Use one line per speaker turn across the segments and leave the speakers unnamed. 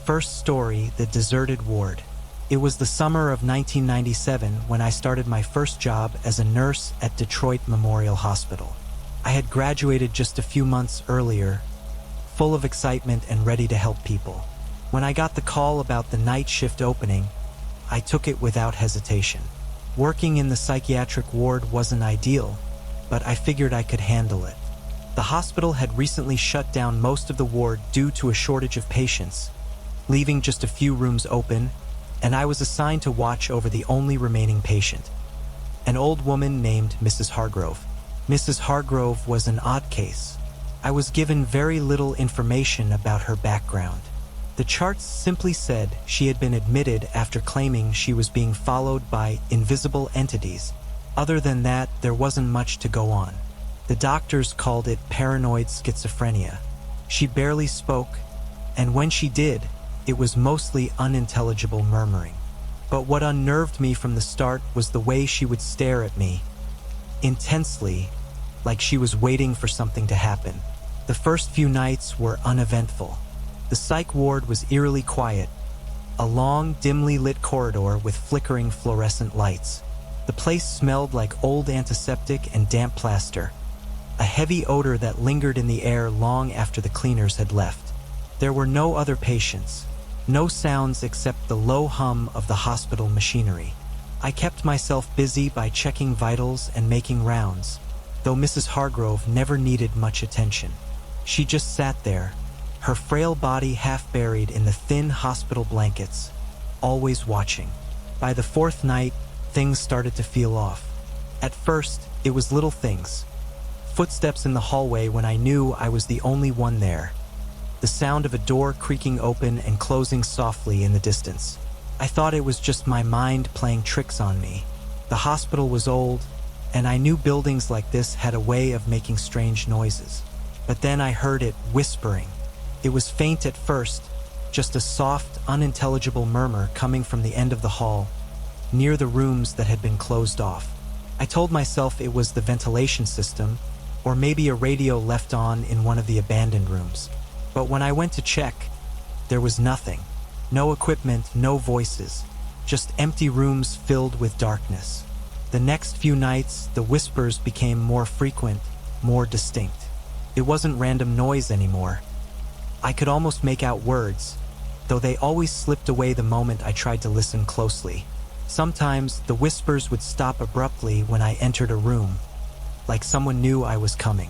First story, the deserted ward. It was the summer of 1997 when I started my first job as a nurse at Detroit Memorial Hospital. I had graduated just a few months earlier, full of excitement and ready to help people. When I got the call about the night shift opening, I took it without hesitation. Working in the psychiatric ward wasn't ideal, but I figured I could handle it. The hospital had recently shut down most of the ward due to a shortage of patients, leaving just a few rooms open, and I was assigned to watch over the only remaining patient, an old woman named Mrs. Hargrove. Mrs. Hargrove was an odd case. I was given very little information about her background. The charts simply said she had been admitted after claiming she was being followed by invisible entities. Other than that, there wasn't much to go on. The doctors called it paranoid schizophrenia. She barely spoke, and when she did, it was mostly unintelligible murmuring. But what unnerved me from the start was the way she would stare at me, intensely, like she was waiting for something to happen. The first few nights were uneventful. The psych ward was eerily quiet, a long, dimly lit corridor with flickering fluorescent lights. The place smelled like old antiseptic and damp plaster, a heavy odor that lingered in the air long after the cleaners had left. There were no other patients, no sounds except the low hum of the hospital machinery. I kept myself busy by checking vitals and making rounds, though Mrs. Hargrove never needed much attention. She just sat there, her frail body half buried in the thin hospital blankets, always watching. By the fourth night, things started to feel off. At first, it was little things. Footsteps in the hallway when I knew I was the only one there. The sound of a door creaking open and closing softly in the distance. I thought it was just my mind playing tricks on me. The hospital was old, and I knew buildings like this had a way of making strange noises. But then I heard it whispering. It was faint at first, just a soft, unintelligible murmur coming from the end of the hall, near the rooms that had been closed off. I told myself it was the ventilation system, or maybe a radio left on in one of the abandoned rooms. But when I went to check, there was nothing. No equipment, no voices, just empty rooms filled with darkness. The next few nights, the whispers became more frequent, more distinct. It wasn't random noise anymore. I could almost make out words, though they always slipped away the moment I tried to listen closely. Sometimes the whispers would stop abruptly when I entered a room, like someone knew I was coming.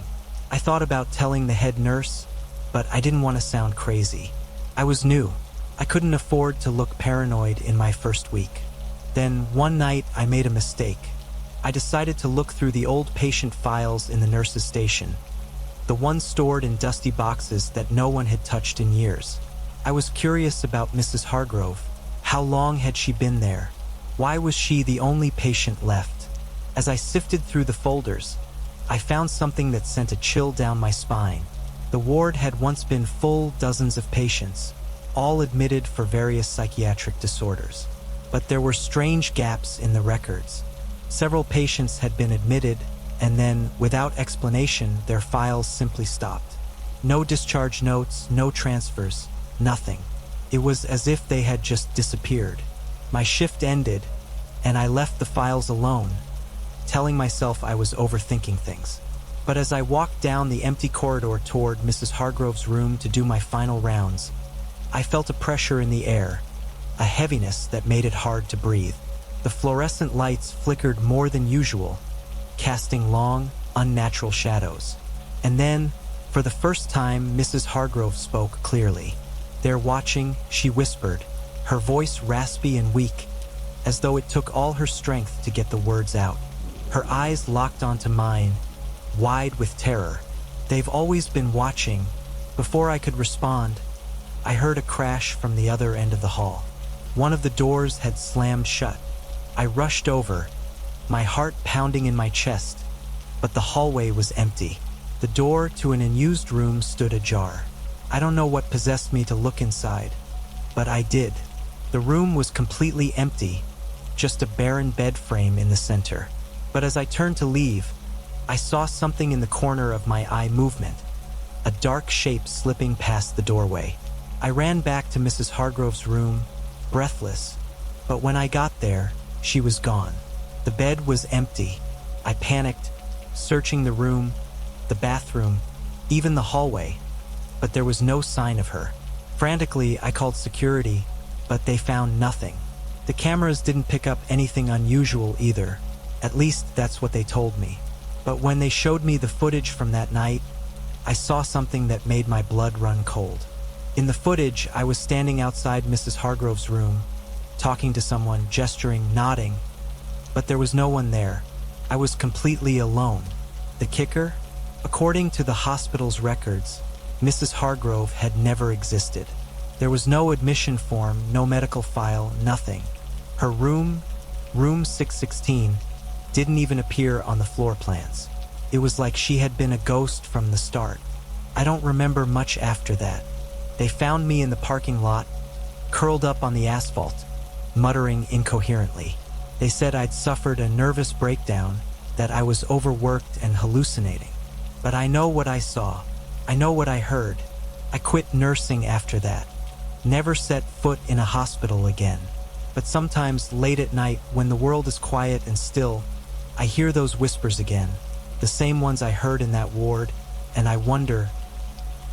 I thought about telling the head nurse, but I didn't want to sound crazy. I was new. I couldn't afford to look paranoid in my first week. Then one night I made a mistake. I decided to look through the old patient files in the nurse's station, the ones stored in dusty boxes that no one had touched in years. I was curious about Mrs. Hargrove. How long had she been there? Why was she the only patient left? As I sifted through the folders, I found something that sent a chill down my spine. The ward had once been full dozens of patients, all admitted for various psychiatric disorders. But there were strange gaps in the records. Several patients had been admitted, and then, without explanation, their files simply stopped. No discharge notes, no transfers, nothing. It was as if they had just disappeared. My shift ended, and I left the files alone, telling myself I was overthinking things. But as I walked down the empty corridor toward Mrs. Hargrove's room to do my final rounds, I felt a pressure in the air, a heaviness that made it hard to breathe. The fluorescent lights flickered more than usual, casting long, unnatural shadows. And then, for the first time, Mrs. Hargrove spoke clearly. There watching, she whispered, her voice raspy and weak, as though it took all her strength to get the words out. Her eyes locked onto mine, wide with terror. They've always been watching. Before I could respond, I heard a crash from the other end of the hall. One of the doors had slammed shut. I rushed over, my heart pounding in my chest, but the hallway was empty. The door to an unused room stood ajar. I don't know what possessed me to look inside, but I did. The room was completely empty, just a barren bed frame in the center. But as I turned to leave, I saw something in the corner of my eye movement, a dark shape slipping past the doorway. I ran back to Mrs. Hargrove's room, breathless, but when I got there, she was gone. The bed was empty. I panicked, searching the room, the bathroom, even the hallway, but there was no sign of her. Frantically, I called security, but they found nothing. The cameras didn't pick up anything unusual either. At least that's what they told me. But when they showed me the footage from that night, I saw something that made my blood run cold. In the footage, I was standing outside Mrs. Hargrove's room, talking to someone, gesturing, nodding, but there was no one there. I was completely alone. The kicker? According to the hospital's records, Mrs. Hargrove had never existed. There was no admission form, no medical file, nothing. Her room 616, didn't even appear on the floor plans. It was like she had been a ghost from the start. I don't remember much after that. They found me in the parking lot, curled up on the asphalt, muttering incoherently. They said I'd suffered a nervous breakdown, that I was overworked and hallucinating. But I know what I saw. I know what I heard. I quit nursing after that. Never set foot in a hospital again. But sometimes late at night, when the world is quiet and still, I hear those whispers again, the same ones I heard in that ward, and I wonder,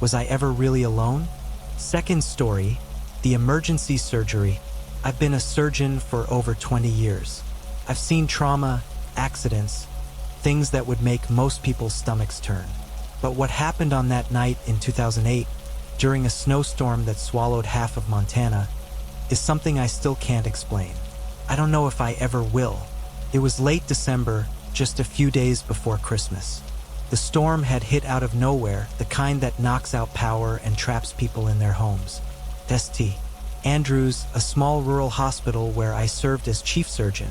was I ever really alone? Second story, the emergency surgery. I've been a surgeon for over 20 years. I've seen trauma, accidents, things that would make most people's stomachs turn. But what happened on that night in 2008, during a snowstorm that swallowed half of Montana, is something I still can't explain. I don't know if I ever will. It was late December, just a few days before Christmas. The storm had hit out of nowhere, the kind that knocks out power and traps people in their homes. St. Andrews, a small rural hospital where I served as chief surgeon,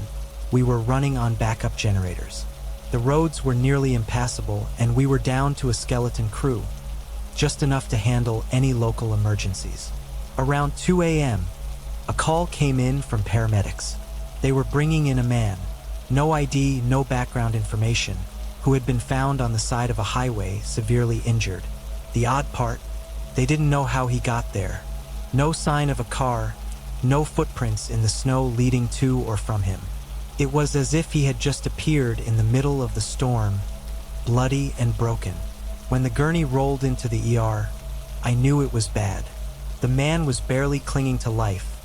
we were running on backup generators. The roads were nearly impassable, and we were down to a skeleton crew, just enough to handle any local emergencies. Around 2 a.m., a call came in from paramedics. They were bringing in a man, no ID, no background information, who had been found on the side of a highway, severely injured. The odd part, they didn't know how he got there. No sign of a car, no footprints in the snow leading to or from him. It was as if he had just appeared in the middle of the storm, bloody and broken. When the gurney rolled into the ER, I knew it was bad. The man was barely clinging to life.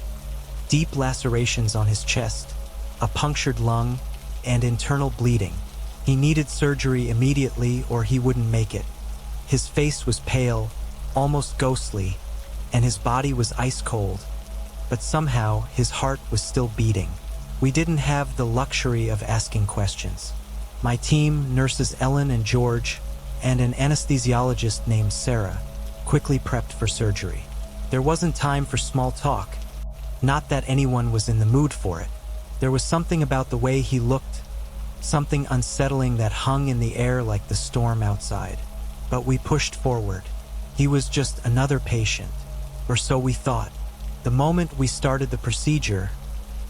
Deep lacerations on his chest, a punctured lung, and internal bleeding. He needed surgery immediately or he wouldn't make it. His face was pale, almost ghostly, and his body was ice cold, but somehow his heart was still beating. We didn't have the luxury of asking questions. My team, nurses Ellen and George, and an anesthesiologist named Sarah, quickly prepped for surgery. There wasn't time for small talk. Not that anyone was in the mood for it. There was something about the way he looked, something unsettling that hung in the air like the storm outside. But we pushed forward. He was just another patient, or so we thought. The moment we started the procedure,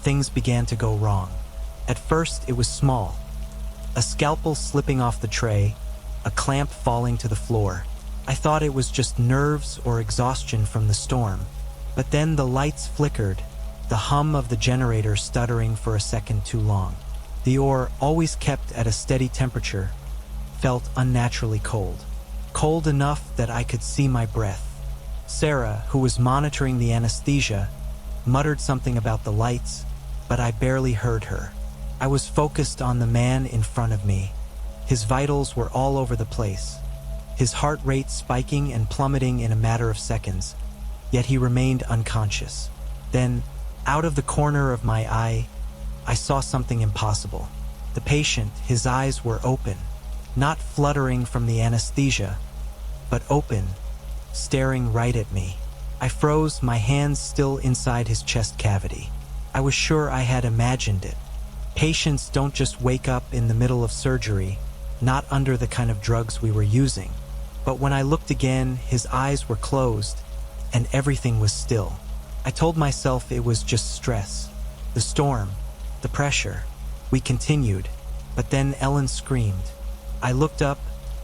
things began to go wrong. At first, it was small. A scalpel slipping off the tray, a clamp falling to the floor. I thought it was just nerves or exhaustion from the storm. But then the lights flickered, the hum of the generator stuttering for a second too long. The ore, always kept at a steady temperature, felt unnaturally cold. Cold enough that I could see my breath. Sarah, who was monitoring the anesthesia, muttered something about the lights, but I barely heard her. I was focused on the man in front of me. His vitals were all over the place, his heart rate spiking and plummeting in a matter of seconds, yet he remained unconscious. Then, out of the corner of my eye, I saw something impossible. The patient, his eyes were open, not fluttering from the anesthesia, but open, staring right at me. I froze, my hands still inside his chest cavity. I was sure I had imagined it. Patients don't just wake up in the middle of surgery, not under the kind of drugs we were using. But when I looked again, his eyes were closed, and everything was still. I told myself it was just stress. The storm, the pressure. We continued, but then Ellen screamed. I looked up,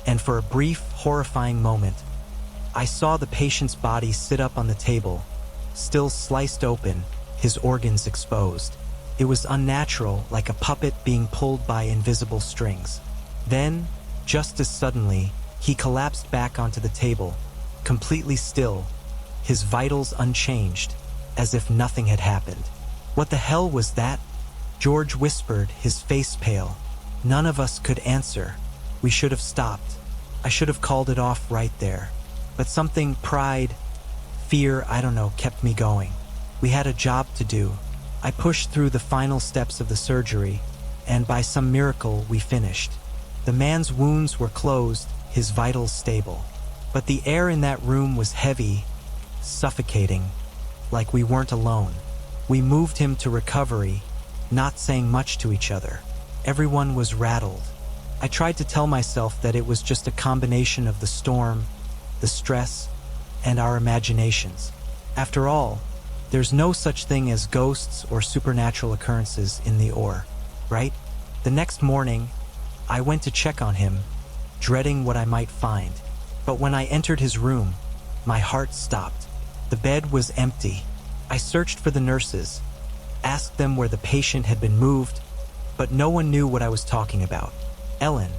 and for a brief, horrifying moment, I saw the patient's body sit up on the table, still sliced open, his organs exposed. It was unnatural, like a puppet being pulled by invisible strings. Then, just as suddenly, he collapsed back onto the table, completely still, his vitals unchanged, as if nothing had happened. "What the hell was that?" George whispered, his face pale. None of us could answer. We should have stopped. I should have called it off right there. But something, pride, fear, I don't know, kept me going. We had a job to do. I pushed through the final steps of the surgery, and by some miracle, we finished. The man's wounds were closed, his vitals stable. But the air in that room was heavy, suffocating, like we weren't alone. We moved him to recovery, not saying much to each other. Everyone was rattled. I tried to tell myself that it was just a combination of the storm, the stress, and our imaginations. After all, there's no such thing as ghosts or supernatural occurrences in the OR, right? The next morning, I went to check on him, dreading what I might find. But when I entered his room, my heart stopped. The bed was empty. I searched for the nurses, asked them where the patient had been moved, but no one knew what I was talking about. Ellen,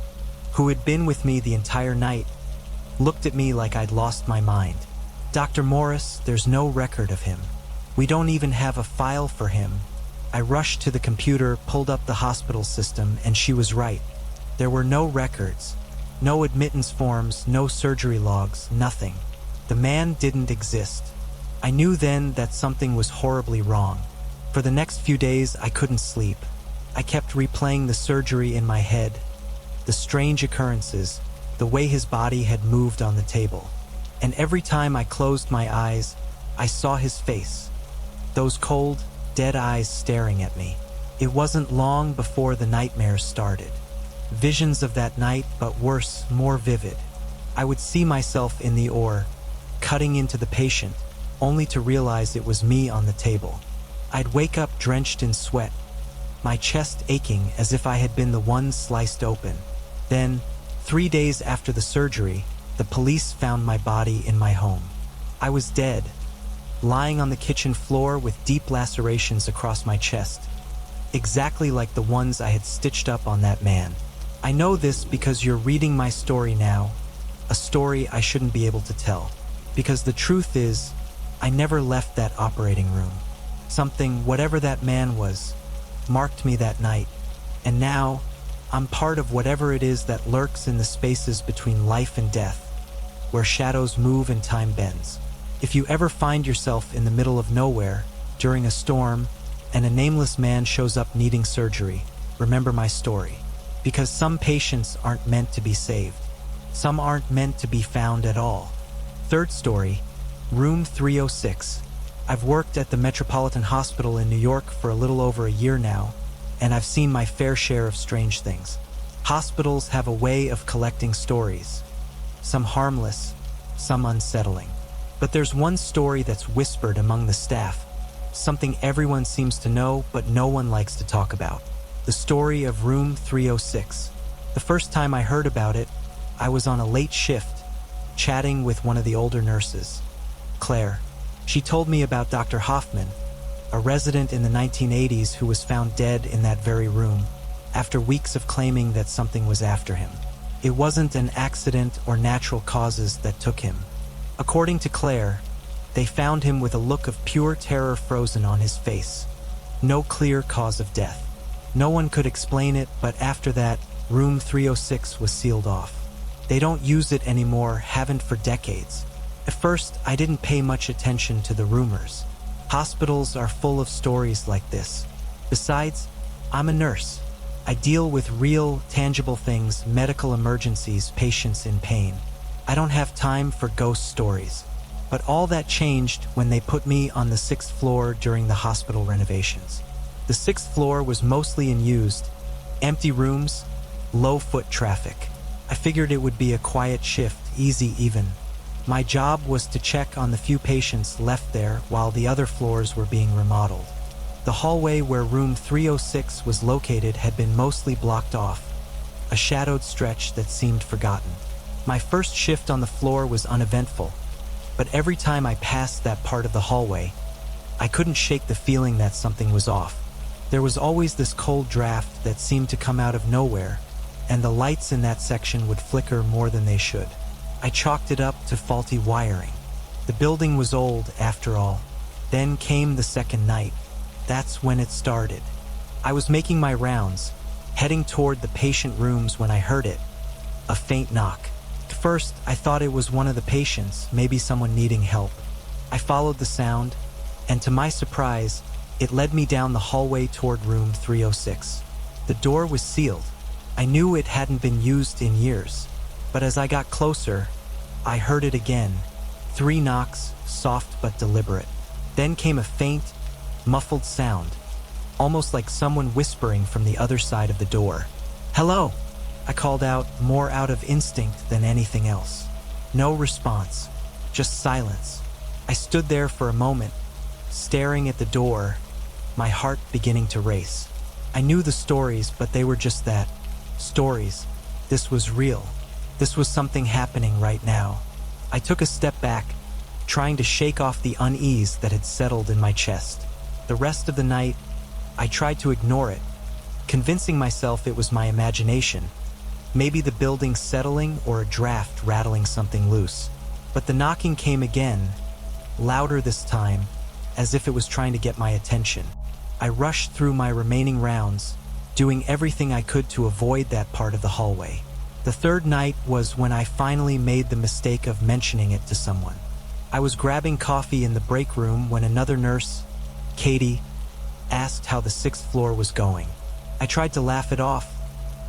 who had been with me the entire night, looked at me like I'd lost my mind. "Dr. Morris, there's no record of him. We don't even have a file for him." I rushed to the computer, pulled up the hospital system, and she was right. There were no records, no admittance forms, no surgery logs, nothing. The man didn't exist. I knew then that something was horribly wrong. For the next few days, I couldn't sleep. I kept replaying the surgery in my head, the strange occurrences, the way his body had moved on the table. And every time I closed my eyes, I saw his face, those cold, dead eyes staring at me. It wasn't long before the nightmares started. Visions of that night, but worse, more vivid. I would see myself in the OR, cutting into the patient, only to realize it was me on the table. I'd wake up drenched in sweat, my chest aching as if I had been the one sliced open. Then, 3 days after the surgery, the police found my body in my home. I was dead, lying on the kitchen floor with deep lacerations across my chest, exactly like the ones I had stitched up on that man. I know this because you're reading my story now, a story I shouldn't be able to tell. Because the truth is, I never left that operating room. Something, whatever that man was, marked me that night, and now I'm part of whatever it is that lurks in the spaces between life and death, where shadows move and time bends. If you ever find yourself in the middle of nowhere, during a storm, and a nameless man shows up needing surgery, remember my story. Because some patients aren't meant to be saved. Some aren't meant to be found at all. Third story, Room 306. I've worked at the Metropolitan Hospital in New York for a little over a year now, and I've seen my fair share of strange things. Hospitals have a way of collecting stories, some harmless, some unsettling. But there's one story that's whispered among the staff, something everyone seems to know but no one likes to talk about. The story of Room 306. The first time I heard about it, I was on a late shift, chatting with one of the older nurses, Claire. She told me about Dr. Hoffman, a resident in the 1980s who was found dead in that very room, after weeks of claiming that something was after him. It wasn't an accident or natural causes that took him. According to Claire, they found him with a look of pure terror frozen on his face. No clear cause of death. No one could explain it, but after that, Room 306 was sealed off. They don't use it anymore, haven't for decades. At first, I didn't pay much attention to the rumors. Hospitals are full of stories like this. Besides, I'm a nurse. I deal with real, tangible things, medical emergencies, patients in pain. I don't have time for ghost stories. But all that changed when they put me on the 6th floor during the hospital renovations. The 6th floor was mostly unused, empty rooms, low foot traffic. I figured it would be a quiet shift, easy even. My job was to check on the few patients left there while the other floors were being remodeled. The hallway where Room 306 was located had been mostly blocked off, a shadowed stretch that seemed forgotten. My first shift on the floor was uneventful. But every time I passed that part of the hallway, I couldn't shake the feeling that something was off. There was always this cold draft that seemed to come out of nowhere, and the lights in that section would flicker more than they should. I chalked it up to faulty wiring. The building was old, after all. Then came the second night. That's when it started. I was making my rounds, heading toward the patient rooms when I heard it. A faint knock. At first, I thought it was one of the patients, maybe someone needing help. I followed the sound, and to my surprise, it led me down the hallway toward room 306. The door was sealed. I knew it hadn't been used in years, but as I got closer, I heard it again. 3 knocks, soft but deliberate. Then came a faint, muffled sound, almost like someone whispering from the other side of the door. "Hello," I called out, more out of instinct than anything else. No response, just silence. I stood there for a moment, staring at the door, my heart beginning to race. I knew the stories, but they were just that. Stories. This was real. This was something happening right now. I took a step back, trying to shake off the unease that had settled in my chest. The rest of the night, I tried to ignore it, convincing myself it was my imagination. Maybe the building settling or a draft rattling something loose. But the knocking came again, louder this time, as if it was trying to get my attention. I rushed through my remaining rounds, doing everything I could to avoid that part of the hallway. The third night was when I finally made the mistake of mentioning it to someone. I was grabbing coffee in the break room when another nurse, Katie, asked how the 6th floor was going. I tried to laugh it off,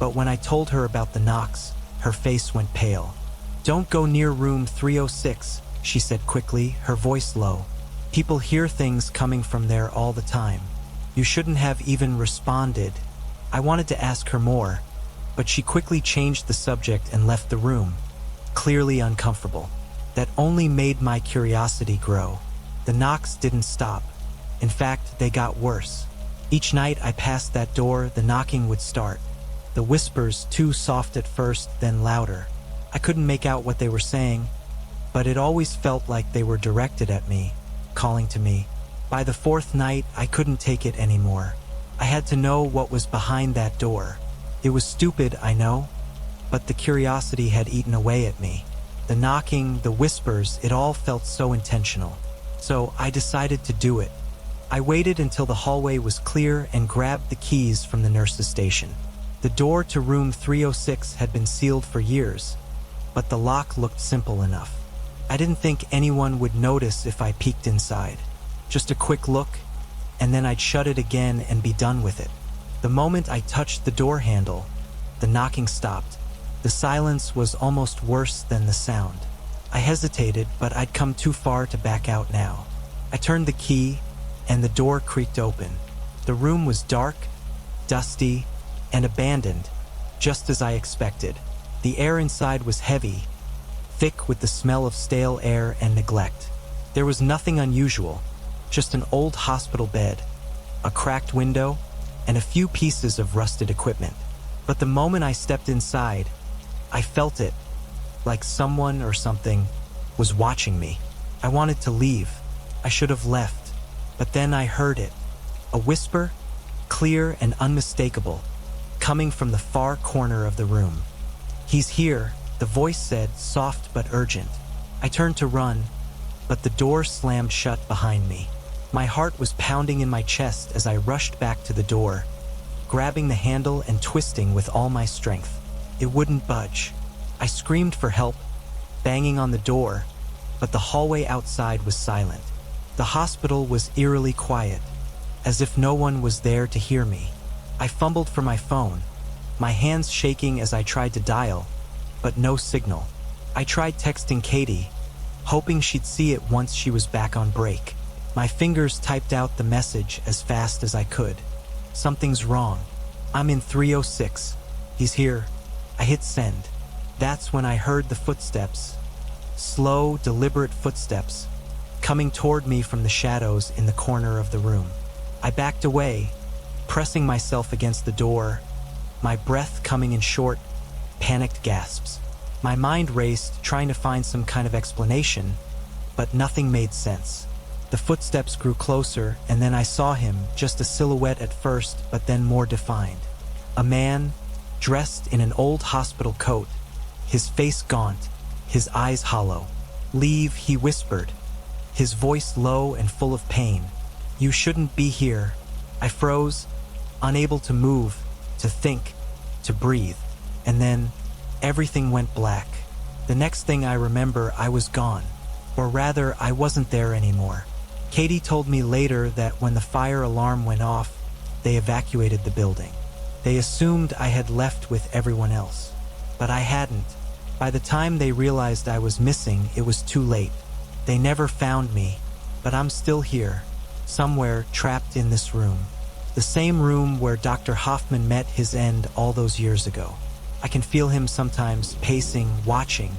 but when I told her about the knocks, her face went pale. "Don't go near room 306, she said quickly, her voice low. "People hear things coming from there all the time. You shouldn't have even responded." I wanted to ask her more, but she quickly changed the subject and left the room, clearly uncomfortable. That only made my curiosity grow. The knocks didn't stop. In fact, they got worse. Each night I passed that door, the knocking would start. The whispers, too soft at first, then louder. I couldn't make out what they were saying, but it always felt like they were directed at me, calling to me. By the 4th night, I couldn't take it anymore. I had to know what was behind that door. It was stupid, I know, but the curiosity had eaten away at me. The knocking, the whispers, it all felt so intentional. So I decided to do it. I waited until the hallway was clear and grabbed the keys from the nurse's station. The door to room 306 had been sealed for years, but the lock looked simple enough. I didn't think anyone would notice if I peeked inside. Just a quick look, and then I'd shut it again and be done with it. The moment I touched the door handle, the knocking stopped. The silence was almost worse than the sound. I hesitated, but I'd come too far to back out now. I turned the key, and the door creaked open. The room was dark, dusty, and abandoned, just as I expected. The air inside was heavy, thick with the smell of stale air and neglect. There was nothing unusual, just an old hospital bed, a cracked window, and a few pieces of rusted equipment. But the moment I stepped inside, I felt it, like someone or something was watching me. I wanted to leave. I should have left. But then I heard it. A whisper, clear and unmistakable, coming from the far corner of the room. "He's here," the voice said, soft but urgent. I turned to run, but the door slammed shut behind me. My heart was pounding in my chest as I rushed back to the door, grabbing the handle and twisting with all my strength. It wouldn't budge. I screamed for help, banging on the door, but the hallway outside was silent. The hospital was eerily quiet, as if no one was there to hear me. I fumbled for my phone, my hands shaking as I tried to dial, but no signal. I tried texting Katie, hoping she'd see it once she was back on break. My fingers typed out the message as fast as I could. "Something's wrong. I'm in 306. He's here." I hit send. That's when I heard the footsteps. Slow, deliberate footsteps, coming toward me from the shadows in the corner of the room. I backed away, pressing myself against the door, my breath coming in short, panicked gasps. My mind raced, trying to find some kind of explanation, but nothing made sense. The footsteps grew closer, and then I saw him, just a silhouette at first, but then more defined. A man, dressed in an old hospital coat, his face gaunt, his eyes hollow. "Leave," he whispered, his voice low and full of pain. "You shouldn't be here." I froze, unable to move, to think, to breathe. And then, everything went black. The next thing I remember, I was gone. Or rather, I wasn't there anymore. Katie told me later that when the fire alarm went off, they evacuated the building. They assumed I had left with everyone else. But I hadn't. By the time they realized I was missing, it was too late. They never found me, but I'm still here, somewhere trapped in this room. The same room where Dr. Hoffman met his end all those years ago. I can feel him sometimes pacing, watching,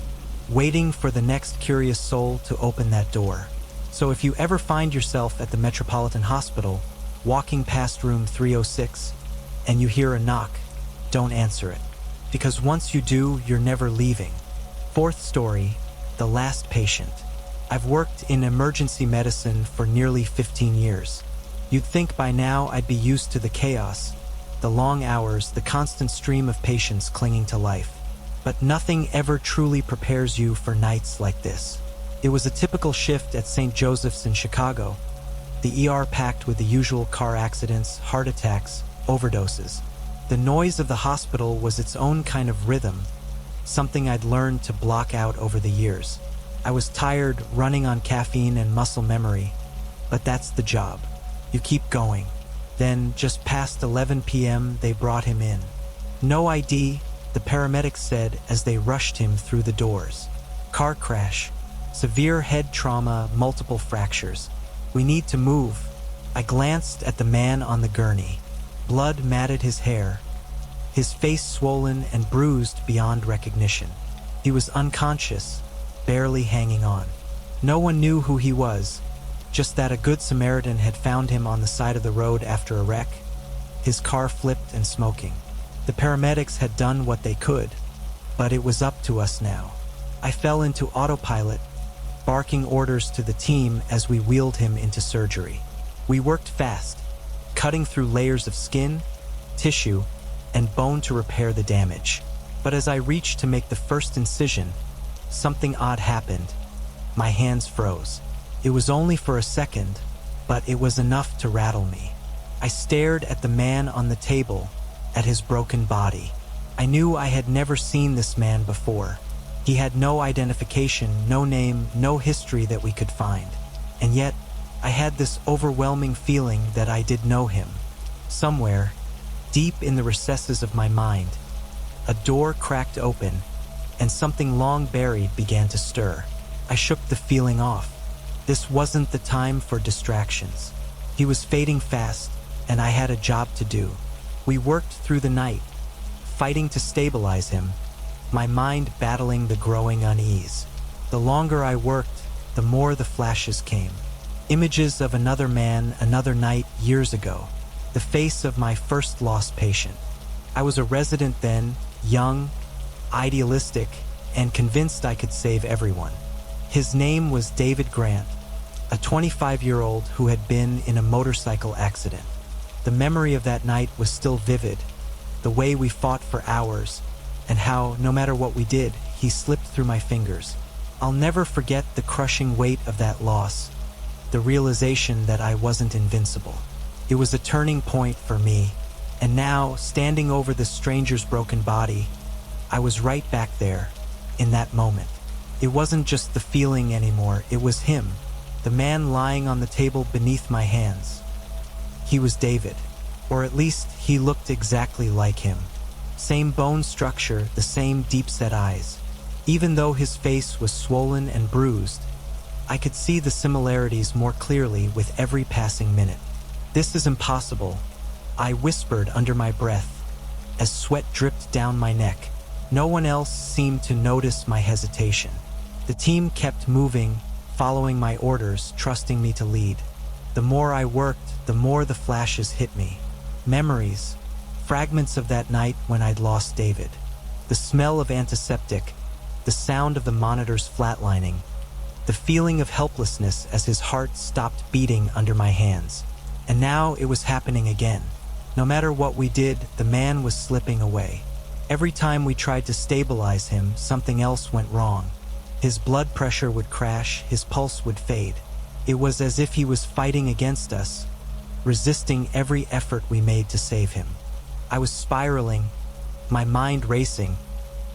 waiting for the next curious soul to open that door. So if you ever find yourself at the Metropolitan Hospital, walking past room 306, and you hear a knock, don't answer it. Because once you do, you're never leaving. Fourth story, the last patient. I've worked in emergency medicine for nearly 15 years. You'd think by now I'd be used to the chaos, the long hours, the constant stream of patients clinging to life. But nothing ever truly prepares you for nights like this. It was a typical shift at St. Joseph's in Chicago. The ER packed with the usual car accidents, heart attacks, overdoses. The noise of the hospital was its own kind of rhythm, something I'd learned to block out over the years. I was tired, running on caffeine and muscle memory, but that's the job. You keep going. Then, just past 11 p.m., they brought him in. No ID, the paramedics said as they rushed him through the doors. Car crash. Severe head trauma, multiple fractures. We need to move. I glanced at the man on the gurney. Blood matted his hair, his face swollen and bruised beyond recognition. He was unconscious, barely hanging on. No one knew who he was, just that a good Samaritan had found him on the side of the road after a wreck, his car flipped and smoking. The paramedics had done what they could, but it was up to us now. I fell into autopilot, barking orders to the team as we wheeled him into surgery. We worked fast, cutting through layers of skin, tissue, and bone to repair the damage. But as I reached to make the first incision, something odd happened. My hands froze. It was only for a second, but it was enough to rattle me. I stared at the man on the table, at his broken body. I knew I had never seen this man before. He had no identification, no name, no history that we could find. And yet, I had this overwhelming feeling that I did know him. Somewhere, deep in the recesses of my mind, a door cracked open, and something long buried began to stir. I shook the feeling off. This wasn't the time for distractions. He was fading fast, and I had a job to do. We worked through the night, fighting to stabilize him, my mind battling the growing unease. The longer I worked, the more the flashes came. Images of another man, another night, years ago. The face of my first lost patient. I was a resident then, young, idealistic, and convinced I could save everyone. His name was David Grant, a 25-year-old who had been in a motorcycle accident. The memory of that night was still vivid, the way we fought for hours, and how, no matter what we did, he slipped through my fingers. I'll never forget the crushing weight of that loss, the realization that I wasn't invincible. It was a turning point for me, and now, standing over the stranger's broken body, I was right back there, in that moment. It wasn't just the feeling anymore, it was him, the man lying on the table beneath my hands. He was David, or at least he looked exactly like him. Same bone structure, the same deep-set eyes. Even though his face was swollen and bruised, I could see the similarities more clearly with every passing minute. "This is impossible," I whispered under my breath, as sweat dripped down my neck. No one else seemed to notice my hesitation. The team kept moving, following my orders, trusting me to lead. The more I worked, the more the flashes hit me. Memories, fragments of that night when I'd lost David. The smell of antiseptic, the sound of the monitors flatlining, the feeling of helplessness as his heart stopped beating under my hands. And now it was happening again. No matter what we did, the man was slipping away. Every time we tried to stabilize him, something else went wrong. His blood pressure would crash, his pulse would fade. It was as if he was fighting against us, resisting every effort we made to save him. I was spiraling, my mind racing,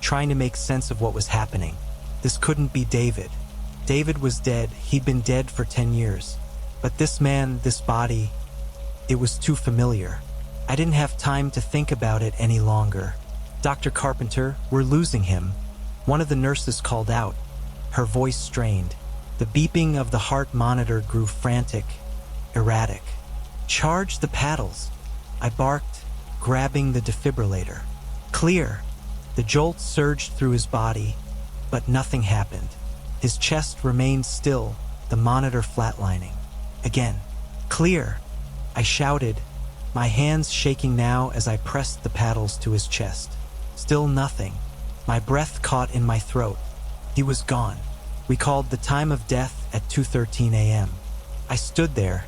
trying to make sense of what was happening. This couldn't be David. David was dead. He'd been dead for 10 years. But this man, this body, it was too familiar. I didn't have time to think about it any longer. "Dr. Carpenter, we're losing him." One of the nurses called out, her voice strained. The beeping of the heart monitor grew frantic, erratic. "Charge the paddles," I barked, grabbing the defibrillator. "Clear." The jolt surged through his body, but nothing happened. His chest remained still, the monitor flatlining. Again, "Clear," I shouted, my hands shaking now as I pressed the paddles to his chest. Still nothing. My breath caught in my throat. He was gone. We called the time of death at 2:13 a.m. I stood there,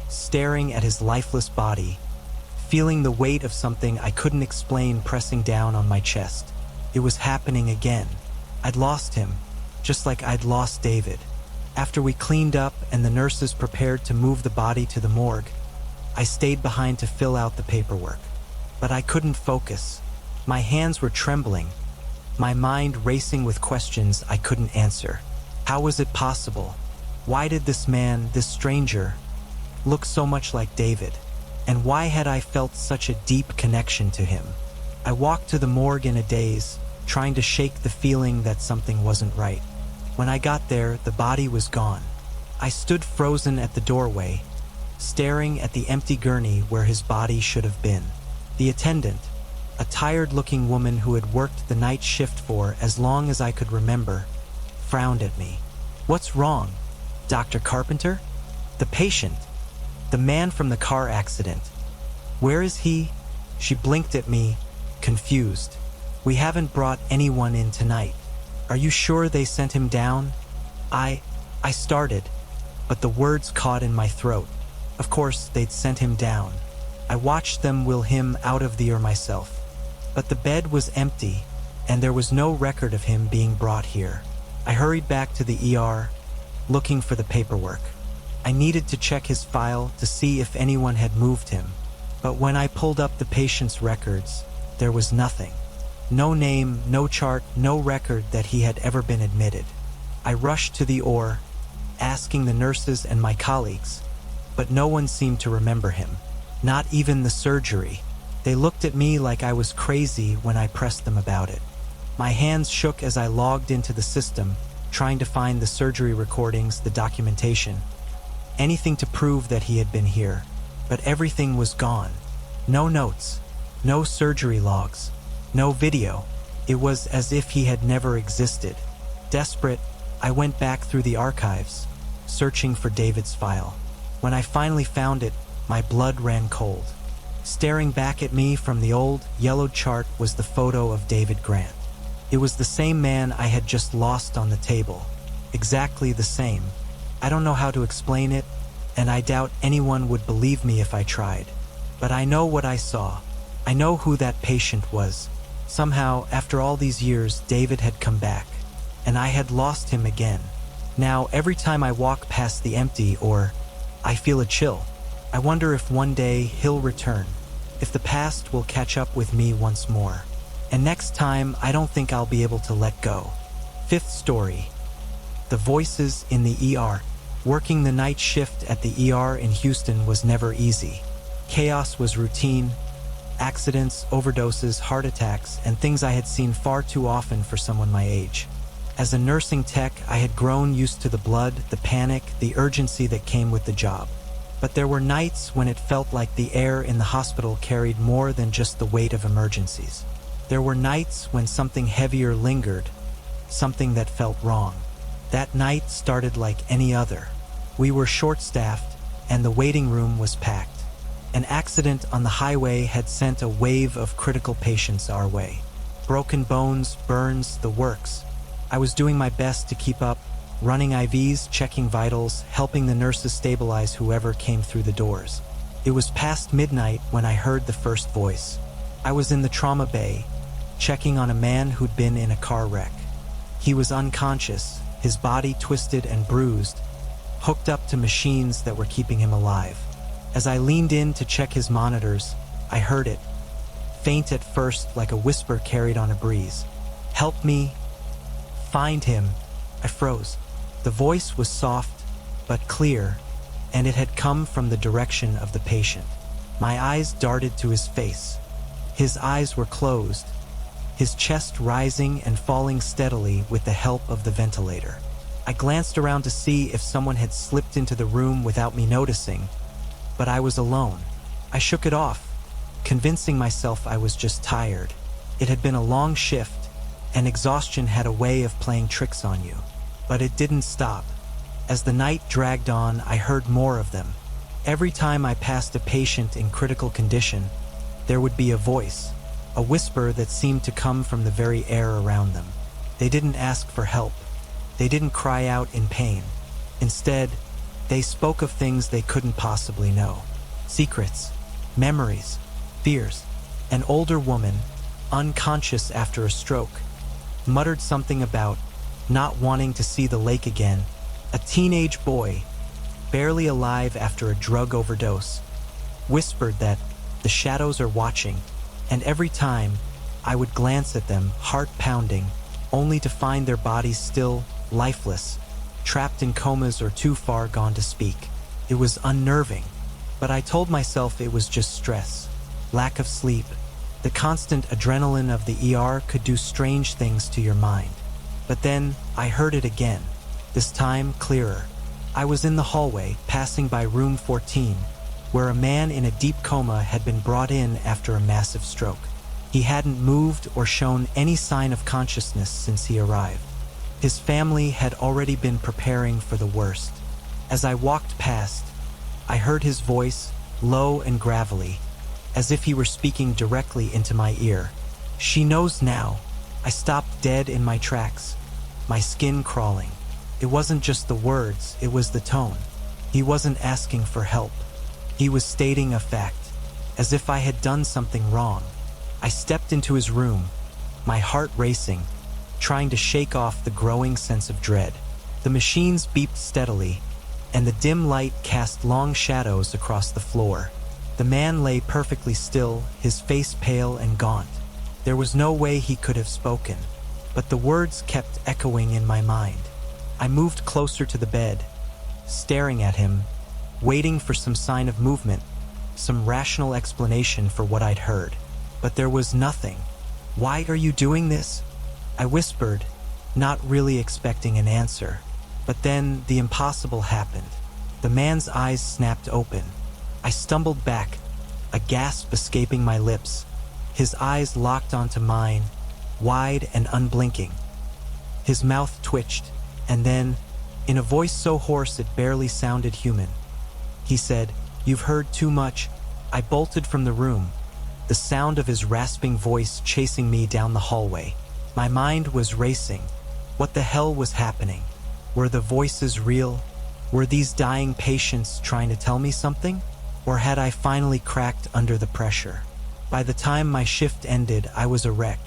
staring at his lifeless body, feeling the weight of something I couldn't explain pressing down on my chest. It was happening again. I'd lost him, just like I'd lost David. After we cleaned up and the nurses prepared to move the body to the morgue, I stayed behind to fill out the paperwork. But I couldn't focus. My hands were trembling, my mind racing with questions I couldn't answer. How was it possible? Why did this man, this stranger, look so much like David? And why had I felt such a deep connection to him? I walked to the morgue in a daze, trying to shake the feeling that something wasn't right. When I got there, the body was gone. I stood frozen at the doorway, staring at the empty gurney where his body should have been. The attendant, a tired-looking woman who had worked the night shift for as long as I could remember, frowned at me. "What's wrong? Dr. Carpenter?" "The patient. The man from the car accident. Where is he?" She blinked at me, confused. "We haven't brought anyone in tonight. Are you sure they sent him down?" I started, but the words caught in my throat. Of course, they'd sent him down. I watched them wheel him out of the ER myself. But the bed was empty, and there was no record of him being brought here. I hurried back to the ER, looking for the paperwork. I needed to check his file to see if anyone had moved him. But when I pulled up the patient's records, there was nothing. No name, no chart, no record that he had ever been admitted. I rushed to the OR, asking the nurses and my colleagues, but no one seemed to remember him. Not even the surgery. They looked at me like I was crazy when I pressed them about it. My hands shook as I logged into the system, trying to find the surgery recordings, the documentation, anything to prove that he had been here. But everything was gone. No notes, no surgery logs, no video. It was as if he had never existed. Desperate, I went back through the archives, searching for David's file. When I finally found it, my blood ran cold. Staring back at me from the old, yellowed chart was the photo of David Grant. It was the same man I had just lost on the table. Exactly the same. I don't know how to explain it, and I doubt anyone would believe me if I tried. But I know what I saw. I know who that patient was. Somehow, after all these years, David had come back, and I had lost him again. Now, every time I walk past the empty OR, I feel a chill. I wonder if one day he'll return, if the past will catch up with me once more. And next time, I don't think I'll be able to let go. Fifth story. The voices in the ER. Working the night shift at the ER in Houston was never easy. Chaos was routine. Accidents, overdoses, heart attacks, and things I had seen far too often for someone my age. As a nursing tech, I had grown used to the blood, the panic, the urgency that came with the job. But there were nights when it felt like the air in the hospital carried more than just the weight of emergencies. There were nights when something heavier lingered, something that felt wrong. That night started like any other. We were short-staffed, and the waiting room was packed. An accident on the highway had sent a wave of critical patients our way. Broken bones, burns, the works. I was doing my best to keep up, running IVs, checking vitals, helping the nurses stabilize whoever came through the doors. It was past midnight when I heard the first voice. I was in the trauma bay, checking on a man who'd been in a car wreck. He was unconscious, his body twisted and bruised, hooked up to machines that were keeping him alive. As I leaned in to check his monitors, I heard it, faint at first like a whisper carried on a breeze. "Help me. Find him." I froze. The voice was soft, but clear, and it had come from the direction of the patient. My eyes darted to his face. His eyes were closed, his chest rising and falling steadily with the help of the ventilator. I glanced around to see if someone had slipped into the room without me noticing, but I was alone. I shook it off, convincing myself I was just tired. It had been a long shift, and exhaustion had a way of playing tricks on you. But it didn't stop. As the night dragged on, I heard more of them. Every time I passed a patient in critical condition, there would be a voice, a whisper that seemed to come from the very air around them. They didn't ask for help. They didn't cry out in pain. Instead, they spoke of things they couldn't possibly know. Secrets, memories, fears. An older woman, unconscious after a stroke, muttered something about not wanting to see the lake again. A teenage boy, barely alive after a drug overdose, whispered that the shadows are watching, and every time I would glance at them, heart pounding, only to find their bodies still, lifeless, trapped in comas or too far gone to speak. It was unnerving, but I told myself it was just stress, lack of sleep. The constant adrenaline of the ER could do strange things to your mind. But then I heard it again, this time clearer. I was in the hallway, passing by room 14, where a man in a deep coma had been brought in after a massive stroke. He hadn't moved or shown any sign of consciousness since he arrived. His family had already been preparing for the worst. As I walked past, I heard his voice, low and gravelly, as if he were speaking directly into my ear. "She knows now." I stopped dead in my tracks, my skin crawling. It wasn't just the words, it was the tone. He wasn't asking for help. He was stating a fact, as if I had done something wrong. I stepped into his room, my heart racing, trying to shake off the growing sense of dread. The machines beeped steadily, and the dim light cast long shadows across the floor. The man lay perfectly still, his face pale and gaunt. There was no way he could have spoken, but the words kept echoing in my mind. I moved closer to the bed, staring at him, waiting for some sign of movement, some rational explanation for what I'd heard. But there was nothing. "Why are you doing this?" I whispered, not really expecting an answer. But then the impossible happened. The man's eyes snapped open. I stumbled back, a gasp escaping my lips. His eyes locked onto mine, wide and unblinking. His mouth twitched, and then, in a voice so hoarse it barely sounded human, he said, "You've heard too much." I bolted from the room, the sound of his rasping voice chasing me down the hallway. My mind was racing. What the hell was happening? Were the voices real? Were these dying patients trying to tell me something? Or had I finally cracked under the pressure? By the time my shift ended, I was a wreck.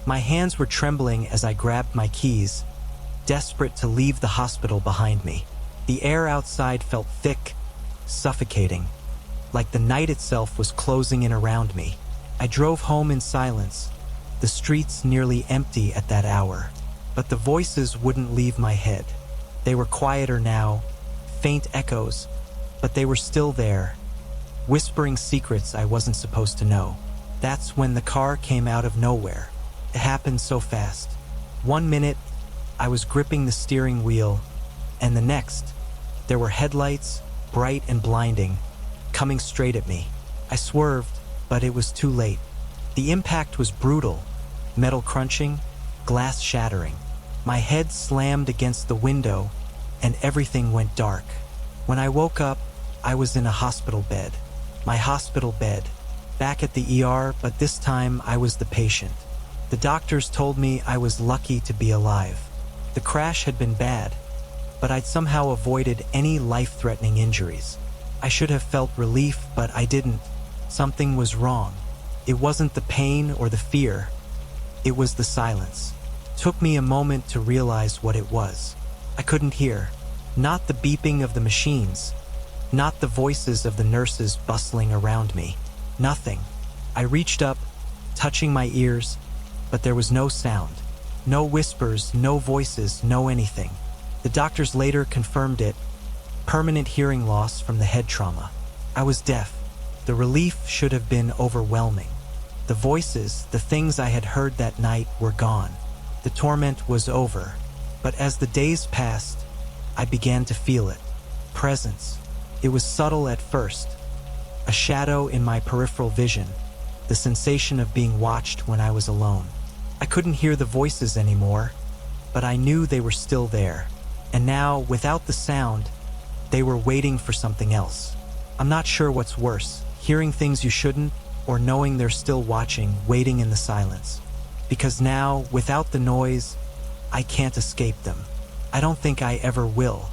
My hands were trembling as I grabbed my keys, desperate to leave the hospital behind me. The air outside felt thick, suffocating, like the night itself was closing in around me. I drove home in silence, the streets nearly empty at that hour. But the voices wouldn't leave my head. They were quieter now, faint echoes, but they were still there, whispering secrets I wasn't supposed to know. That's when the car came out of nowhere. It happened so fast. 1 minute, I was gripping the steering wheel, and the next, there were headlights, bright and blinding, coming straight at me. I swerved, but it was too late. The impact was brutal, metal crunching, glass shattering. My head slammed against the window, and everything went dark. When I woke up, I was in a hospital bed. My hospital bed. Back at the ER, but this time I was the patient. The doctors told me I was lucky to be alive. The crash had been bad, but I'd somehow avoided any life-threatening injuries. I should have felt relief, but I didn't. Something was wrong. It wasn't the pain or the fear. It was the silence. Took me a moment to realize what it was. I couldn't hear. Not the beeping of the machines. Not the voices of the nurses bustling around me. Nothing. I reached up, touching my ears, but there was no sound. No whispers, no voices, no anything. The doctors later confirmed it. Permanent hearing loss from the head trauma. I was deaf. The relief should have been overwhelming. The voices, the things I had heard that night, were gone. The torment was over. But as the days passed, I began to feel it. Presence. It was subtle at first. A shadow in my peripheral vision. The sensation of being watched when I was alone. I couldn't hear the voices anymore, but I knew they were still there. And now, without the sound, they were waiting for something else. I'm not sure what's worse, hearing things you shouldn't, or knowing they're still watching, waiting in the silence. Because now, without the noise, I can't escape them. I don't think I ever will.